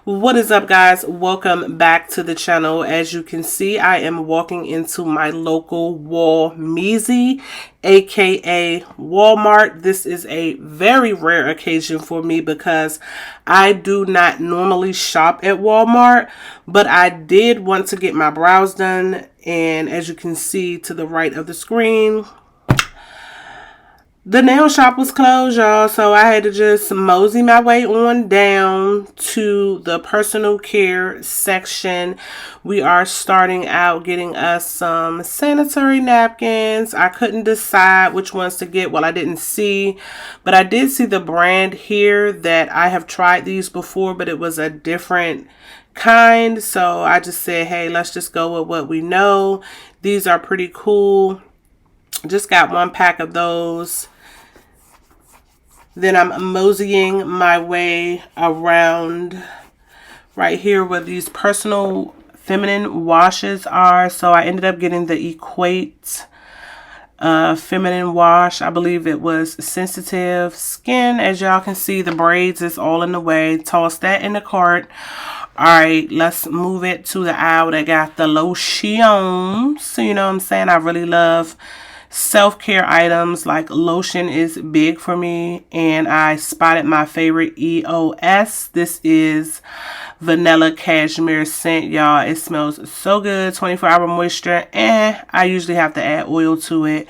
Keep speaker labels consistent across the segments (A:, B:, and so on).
A: What is up, guys? Welcome back to the channel. As you can see, I am walking into my local Walmeasy, aka Walmart. This is a very rare occasion for me because I do not normally shop at Walmart, but I did want to get my brows done. And as you can see to the right of the screen, the nail shop was closed, y'all, so I had to just mosey my way on down to the personal care section. We are starting out getting us some sanitary napkins. I couldn't decide which ones to get. Well, I didn't see, but I did see the brand here that I have tried these before, but it was a different kind. So I just said, hey, let's just go with what we know. These are pretty cool. Just got one pack of those. Then I'm moseying my way around right here where these personal feminine washes are. So I ended up getting the Equate feminine wash. I believe it was sensitive skin. As y'all can see, the braids is all in the way. Toss that in the cart. All right, let's move it to the aisle that got the lotions. So you know what I'm saying? I really love self-care items. Like lotion is big for me, and I spotted my favorite EOS. This is vanilla cashmere scent, y'all. It smells so good. 24-hour moisture, and I usually have to add oil to it,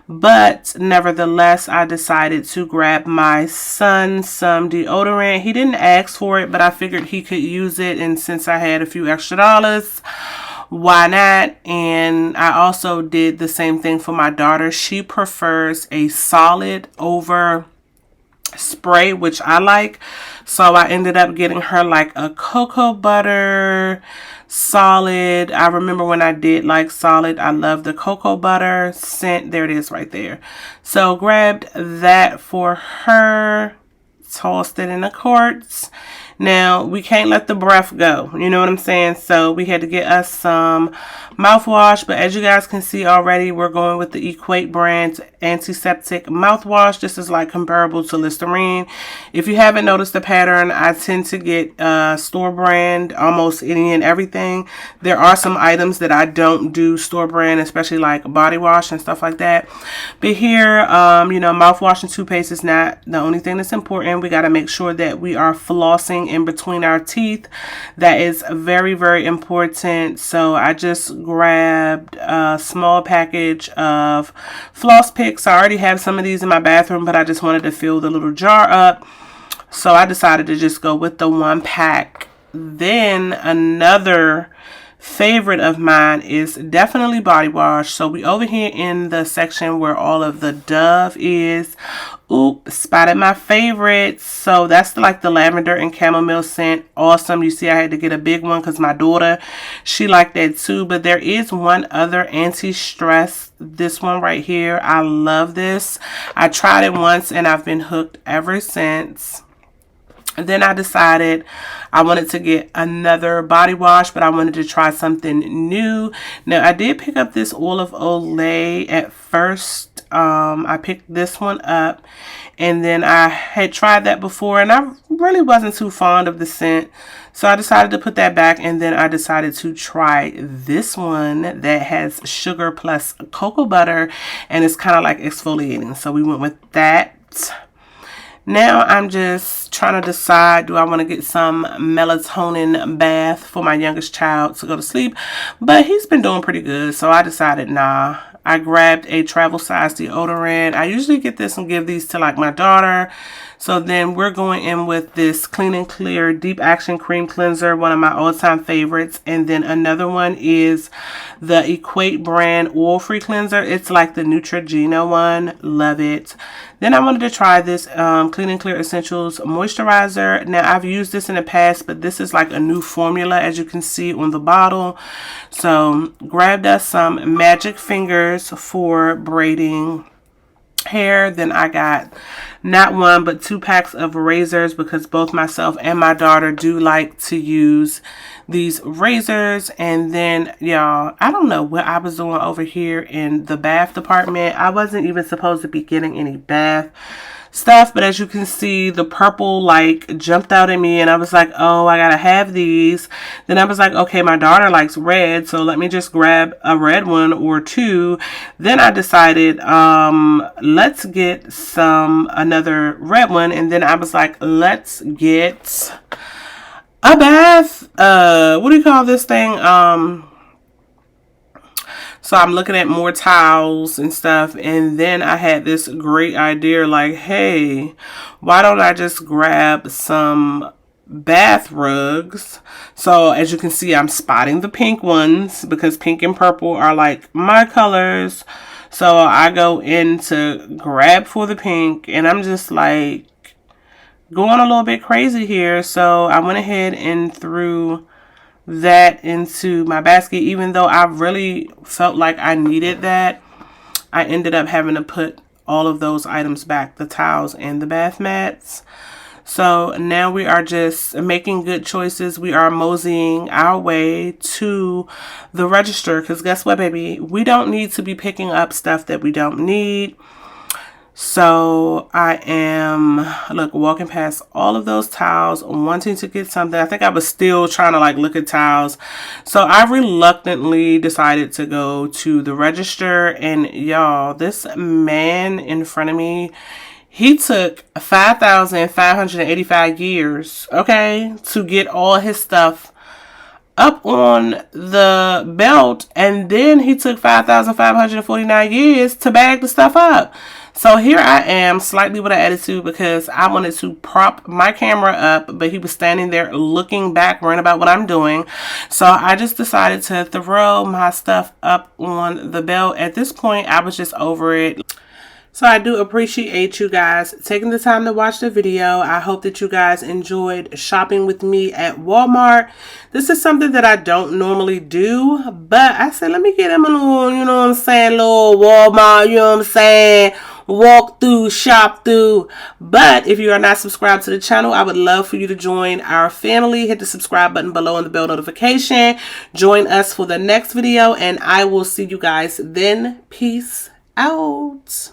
A: but nevertheless I decided to grab my son some deodorant. He didn't ask for it, but I figured he could use it, and since I had a few extra dollars, why not? And I also did the same thing for my daughter. She prefers a solid over spray, which I like. So I ended up getting her like a cocoa butter solid. I remember when I did like solid, I love the cocoa butter scent. There it is right there. So grabbed that for her, tossed it in the carts. Now, we can't let the breath go. You know what I'm saying? So we had to get us some mouthwash. But as you guys can see already, we're going with the Equate brand antiseptic mouthwash. This is like comparable to Listerine. If you haven't noticed the pattern, I tend to get store brand almost any and everything. There are some items that I don't do store brand, especially like body wash and stuff like that. But here, you know, mouthwash and toothpaste is not the only thing that's important. We got to make sure that we are flossing in between our teeth. That is very, very important. So I just grabbed a small package of floss picks. I already have some of these in my bathroom, but I just wanted to fill the little jar up. So I decided to just go with the one pack. Then another favorite of mine is definitely body wash. So we over here in the section where all of the Dove is. Oop, spotted my favorites. So that's like the lavender and chamomile scent. Awesome. You see I had to get a big one because my daughter, she liked that too. But there is one other anti-stress. This one right here. I love this. I tried it once and I've been hooked ever since. And then I decided I wanted to get another body wash, but I wanted to try something new. Now, I did pick up this Olive Olay at first. I picked this one up, and then I had tried that before, and I really wasn't too fond of the scent. So I decided to put that back, and then I decided to try this one that has sugar plus cocoa butter, and it's kind of like exfoliating. So we went with that. Now I'm just trying to decide, do I want to get some melatonin bath for my youngest child to go to sleep? But he's been doing pretty good, so I decided nah. I grabbed a travel size deodorant. I usually get this and give these to like my daughter. So then we're going in with this Clean and Clear Deep Action Cream Cleanser, one of my all-time favorites. And then another one is the Equate brand oil-free cleanser. It's like the Neutrogena one. Love it. Then I wanted to try this Clean and Clear Essentials Moisturizer. Now, I've used this in the past, but this is like a new formula, as you can see on the bottle. So grabbed us some Magic Fingers for braiding hair. Then I got not one but 2 packs of razors because both myself and my daughter do like to use these razors. And then y'all, I don't know what I was doing over here in the bath department. I wasn't even supposed to be getting any bath stuff, but as you can see, the purple like jumped out at me, and I was like, oh, I gotta have these. Then I was like, okay, my daughter likes red, so let me just grab a red one or two. Then I decided, let's get another red one, and then I was like, let's get a bath, what do you call this thing? So I'm looking at more towels and stuff, and then I had this great idea like, hey, why don't I just grab some bath rugs? So as you can see, I'm spotting the pink ones because pink and purple are like my colors. So I go in to grab for the pink, and I'm just like going a little bit crazy here. So I went ahead and threw that into my basket. Even though I really felt like I needed that, I ended up having to put all of those items back, the towels and the bath mats. So now we are just making good choices. We are moseying our way to the register, because guess what, baby, we don't need to be picking up stuff that we don't need. So I am, look, walking past all of those towels, wanting to get something. I think I was still trying to like look at towels. So I reluctantly decided to go to the register, and y'all, this man in front of me, he took 5,585 years, okay, to get all his stuff up on the belt, and then he took 5,549 years to bag the stuff up. So here I am, slightly with an attitude, because I wanted to prop my camera up, but he was standing there looking back, worrying about what I'm doing. So I just decided to throw my stuff up on the belt. At this point, I was just over it. So I do appreciate you guys taking the time to watch the video. I hope that you guys enjoyed shopping with me at Walmart. This is something that I don't normally do, but I said, let me get him a little, you know what I'm saying, little Walmart, you know what I'm saying, walk through, shop through. But if you are not subscribed to the channel, I would love for you to join our family. Hit the subscribe button below and the bell notification. Join us for the next video, and I will see you guys then. Peace out.